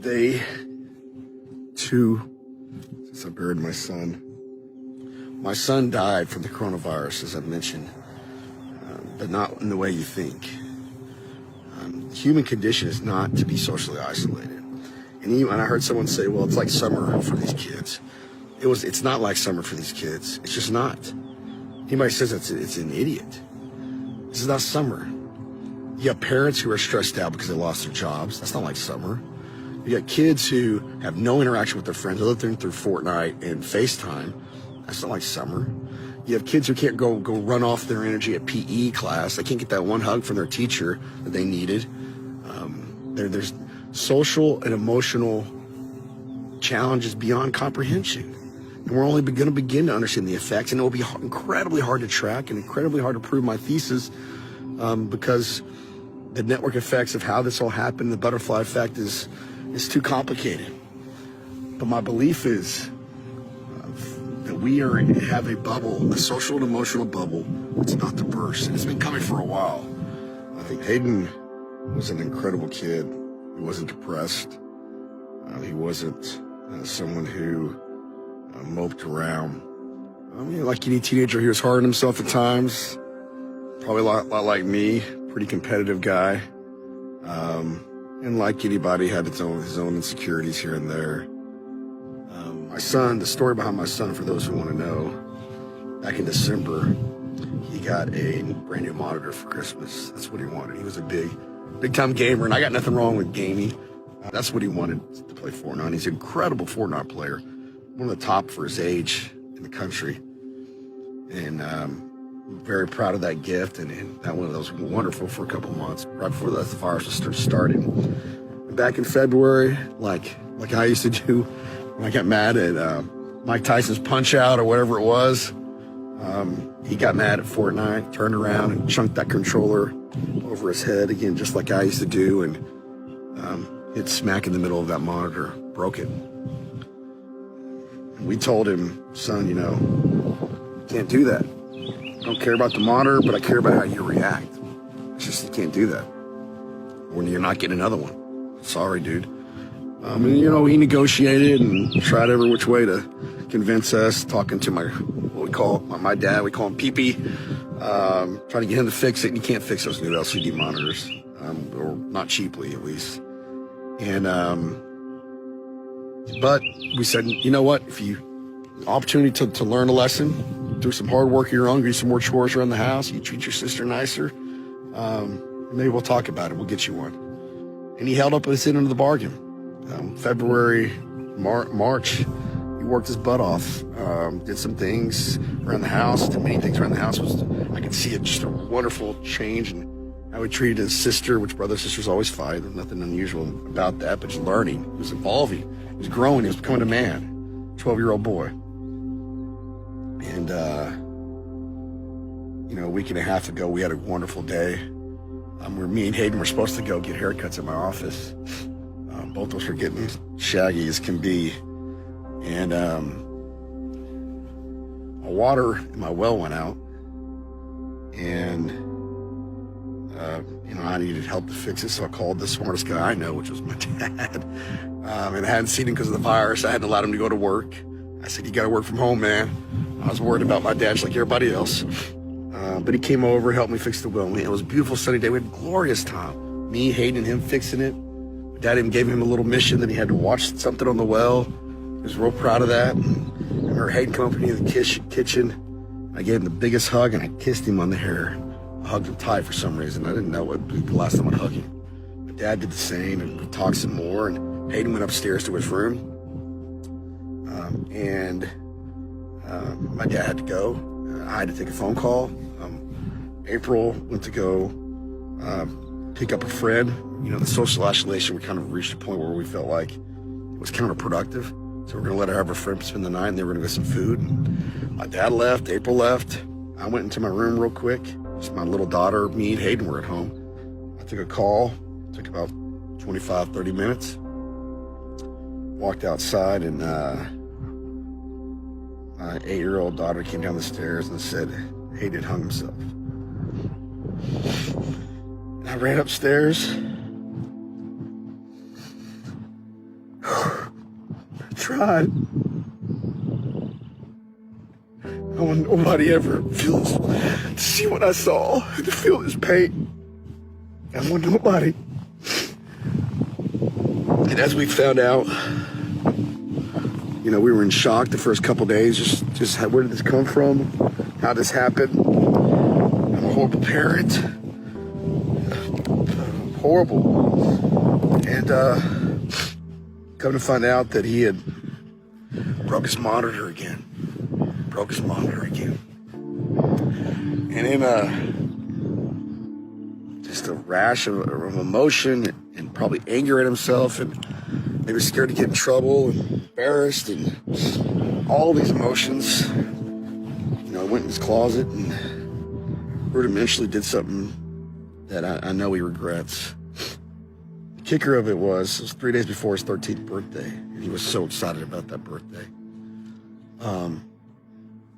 Day 2 since I buried my son. My son died from the coronavirus, as I mentioned, but not in the way you think. The human condition is not to be socially isolated. And even I heard someone say, well, it's like summer for these kids. It's not like summer for these kids. It's just not. Anybody says it's an idiot. This is not summer. You got parents who are stressed out because they lost their jobs. That's not like summer. You got kids who have no interaction with their friends other than through Fortnite and FaceTime. That's not like summer. You have kids who can't go run off their energy at PE class. They can't get that one hug from their teacher that they needed. There's social and emotional challenges beyond comprehension. And we're only going to begin to understand the effects, and it will be incredibly hard to track and incredibly hard to prove my thesis because the network effects of how this all happened, the butterfly effect, is too complicated. But my belief is that we have a bubble, a social and emotional bubble that's about to burst. And it's been coming for a while. I think Hayden was an incredible kid. He wasn't depressed. He wasn't someone who moped around. I mean, like any teenager, he was hard on himself at times. Probably a lot like me, pretty competitive guy. And like anybody, had his own insecurities here and there. My son, the story behind my son, for those who want to know, back in December, he got a brand new monitor for Christmas. That's what he wanted. He was a big time gamer, and I got nothing wrong with gaming. That's what he wanted, to play Fortnite. He's an incredible Fortnite player, one of the top for his age in the country. And I'm very proud of that gift, and that one was wonderful for a couple of months, right before the virus started. Back in February, like I used to do when I got mad at Mike Tyson's Punch-Out or whatever it was, he got mad at Fortnite, turned around and chunked that controller over his head again, just like I used to do, and hit smack in the middle of that monitor, broke it. And we told him, son, you can't do that. I don't care about the monitor, but I care about how you react. It's just, you can't do that. When you're not getting another one. Sorry, dude. And he negotiated and tried every which way to convince us, talking to my dad, we call him Pee-Pee, trying to get him to fix it, and you can't fix those new LCD monitors, or not cheaply at least. And, but we said, you know what, if you, opportunity to learn a lesson, do some hard work of your own, do some more chores around the house, you treat your sister nicer, maybe we'll talk about it, we'll get you one. And he held up his end of the bargain. February, March, he worked his butt off, did some things around the house, did many things around the house. I could see just a wonderful change in how he treated his sister, which brother and sisters always fight. There's nothing unusual about that, but he's learning, he was evolving, he was growing, he was becoming a man, 12-year-old boy. And, a week and a half ago, we had a wonderful day. Me and Hayden were supposed to go get haircuts at my office. Both of us were getting shaggy as can be. And my water in my well went out. And, I needed help to fix it, so I called the smartest guy I know, which was my dad. And I hadn't seen him because of the virus. I hadn't allowed him to go to work. I said, you got to work from home, man. I was worried about my dad just like everybody else. But he came over, helped me fix the well. It was a beautiful sunny day. We had a glorious time. Me, Hayden, and him fixing it. My dad even gave him a little mission that he had to watch something on the well. He was real proud of that. And her Hayden come up to me in the kitchen. I gave him the biggest hug, and I kissed him on the hair. I hugged him tight for some reason. I didn't know what the last time I'd hug him. My dad did the same, and we talked some more. And Hayden went upstairs to his room. My dad had to go. I had to take a phone call. April went to go pick up a friend. The social isolation, we kind of reached a point where we felt like it was counterproductive. So we're going to let her have her friend spend the night, and then we're going to get some food. And my dad left, April left. I went into my room real quick. Just my little daughter, me, and Hayden were at home. I took a call. It took about 25, 30 minutes. Walked outside, and my 8-year-old daughter came down the stairs and said Hayden hung himself. And I ran upstairs. tried. I want nobody ever feels to see what I saw, to feel this pain. I want nobody. And as we found out, you know, we were in shock the first couple days. Just where did this come from? How did this happen? I'm a horrible parent. Horrible. And come to find out that he had broke his monitor again. And in just a rash of emotion and probably anger at himself, and maybe scared to get in trouble and embarrassed and all these emotions, you know, I went in his closet and rudimentally did something that I know he regrets. The kicker of it was 3 days before his 13th birthday, and he was so excited about that birthday.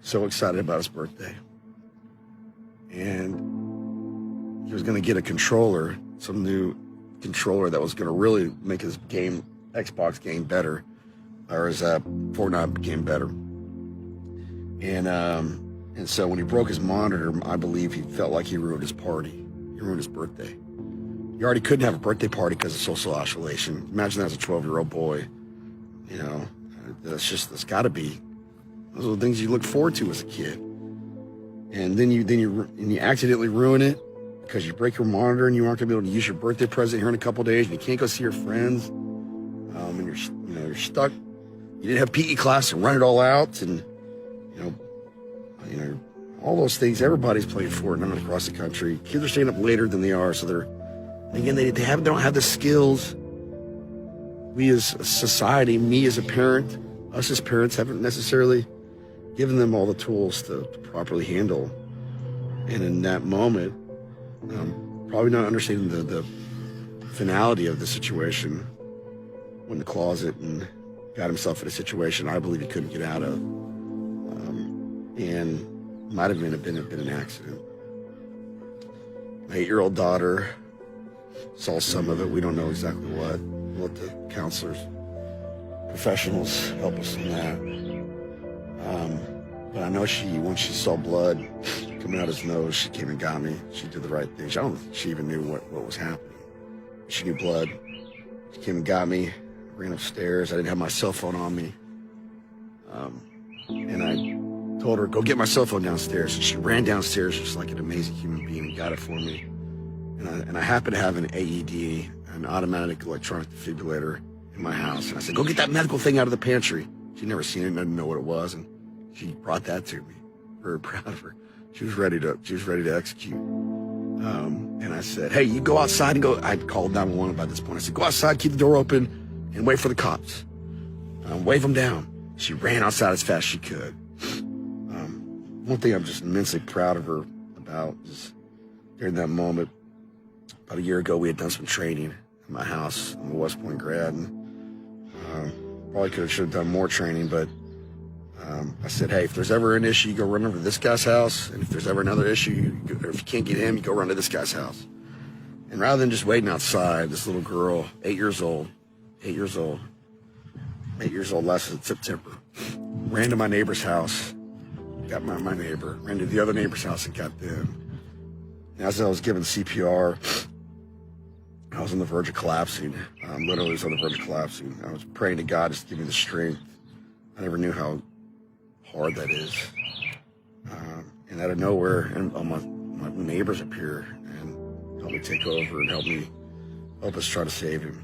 So excited about his birthday. And he was going to get a controller, some new controller that was going to really make his Xbox game better, or his Fortnite game better. And so when he broke his monitor, I believe he felt like he ruined his party. He ruined his birthday. He already couldn't have a birthday party because of social isolation. Imagine that as a 12-year-old boy. You know, that's got to be. Those are the things you look forward to as a kid. And then you accidentally ruin it because you break your monitor and you aren't gonna be able to use your birthday present here in a couple of days, and you can't go see your friends. And you're stuck. You didn't have PE class to run it all out, and you know all those things. Everybody's playing Fortnite across the country. Kids are staying up later than they are, so they don't have the skills. We as a society, me as a parent, us as parents haven't necessarily given them all the tools to properly handle. And in that moment, probably not understanding the finality of the situation, went in the closet and got himself in a situation I believe he couldn't get out of. And might have been an accident. My 8-year-old daughter saw some of it. We don't know exactly what. We'll let the counselors, professionals help us in that. But I know once she saw blood coming out his nose, she came and got me. She did the right thing. I don't think she even knew what was happening. She knew blood. She came and got me, ran upstairs. I didn't have my cell phone on me. And I told her, go get my cell phone downstairs. And she ran downstairs just like an amazing human being and got it for me. And I happen to have an AED, an automatic electronic defibrillator, in my house. And I said, go get that medical thing out of the pantry. She'd never seen it, didn't know what it was. And she brought that to me. Very proud of her. She was ready to execute. And I said, hey, you go outside and go. I'd called 911 by this point. I said, go outside, keep the door open, and wait for the cops. Wave them down. She ran outside as fast as she could. One thing I'm just immensely proud of her about is during that moment, about a year ago, we had done some training at my house. I'm a West Point grad, and probably should have done more training, but I said, hey, if there's ever an issue, you go run over to this guy's house. And if there's ever another issue, or if you can't get him, you go run to this guy's house. And rather than just waiting outside, this little girl, 8 years old last September, ran to my neighbor's house, got my neighbor, ran to the other neighbor's house and got them. And as I was giving CPR, I was on the verge of collapsing. Literally was on the verge of collapsing. I was praying to God just to give me the strength. I never knew how hard that is. And out of nowhere, and my neighbors appear and help me take over and help us try to save him.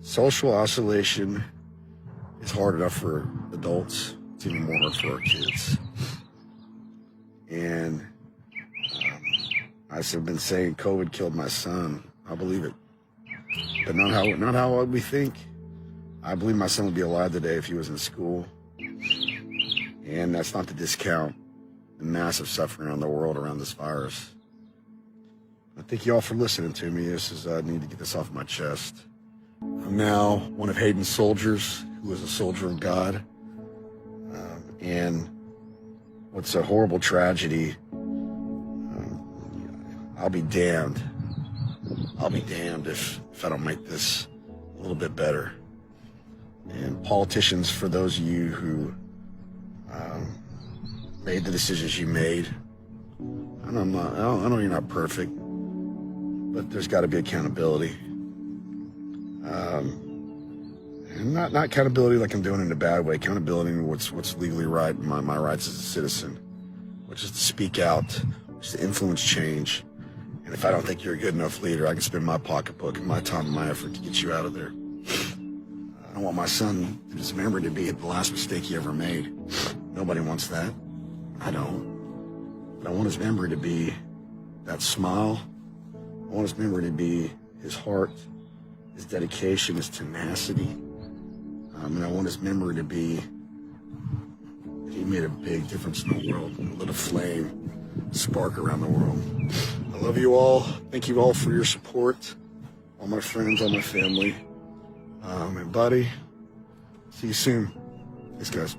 Social isolation is hard enough for adults. It's even more hard for our kids. And I've been saying COVID killed my son. I believe it, but not how we think. I believe my son would be alive today if he was in school. And that's not to discount the massive suffering around the world around this virus. I thank you all for listening to me. I need to get this off my chest. I'm now one of Hayden's soldiers, who is a soldier of God. And what's a horrible tragedy, I'll be damned if I don't make this a little bit better. And politicians, for those of you who made the decisions you made, I know you're not perfect, but there's got to be accountability. And not accountability like I'm doing it in a bad way. Accountability in what's legally right, my rights as a citizen, which is to speak out, which is to influence change. And if I don't think you're a good enough leader, I can spend my pocketbook and my time and my effort to get you out of there. I don't want my son, his memory, to be the last mistake he ever made. Nobody wants that. I don't. But I want his memory to be that smile. I want his memory to be his heart, his dedication, his tenacity. And I want his memory to be that he made a big difference in the world and lit a flame, spark around the world. I love you all. Thank you all for your support. All my friends, all my family. And buddy, see you soon. Thanks, guys.